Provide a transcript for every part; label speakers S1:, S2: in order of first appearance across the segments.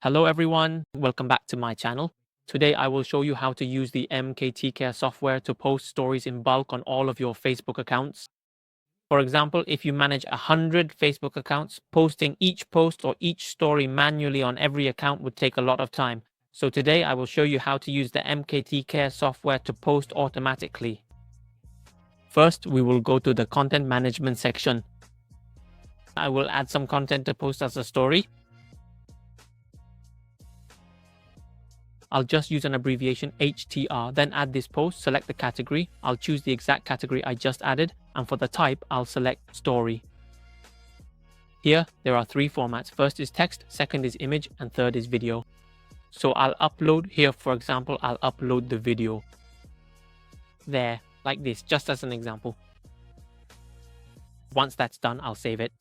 S1: Hello everyone, welcome back to my channel. Today I will show you how to use the MKTCare software to post stories in bulk on all of your Facebook accounts. For example, if you manage 100 Facebook accounts, posting each post or each story manually on every account would take a lot of time. So today I will show you how to use the MKTCare software to post automatically. First, we will go to the content management section. I will add some content to post as a story. I'll just use an abbreviation HTR, then add this post, select the category. I'll choose the exact category I just added, and for the type, I'll select story. Here, there are three formats. First is text, second is image, and third is video. So I'll upload here, for example, I'll upload the video. There, like this, just as an example. Once that's done, I'll save it.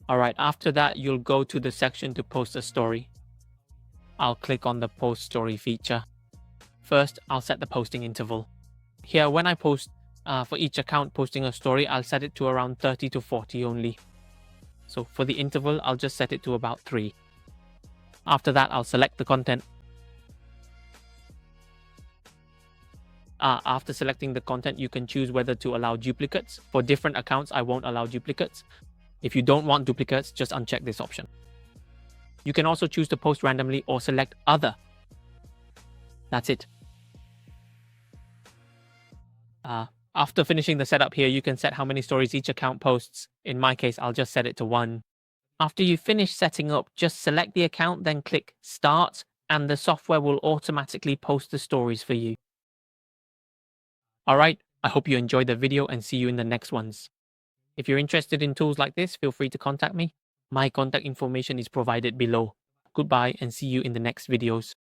S1: Alright, after that, you'll go to the section to post a story. I'll click on the post story feature. First, I'll set the posting interval. Here, when I post for each account posting a story, I'll set it to around 30 to 40 only. So for the interval, I'll just set it to about 3. After that, I'll select the content. After selecting the content, you can choose whether to allow duplicates. For different accounts, I won't allow duplicates. If you don't want duplicates, just uncheck this option. You can also choose to post randomly or select other. That's it. After finishing the setup here, you can set how many stories each account posts. In my case, I'll just set it to 1. After you finish setting up, just select the account, then click Start, and the software will automatically post the stories for you. Alright, I hope you enjoyed the video and see you in the next ones. If you're interested in tools like this, feel free to contact me. My contact information is provided below. Goodbye and see you in the next videos.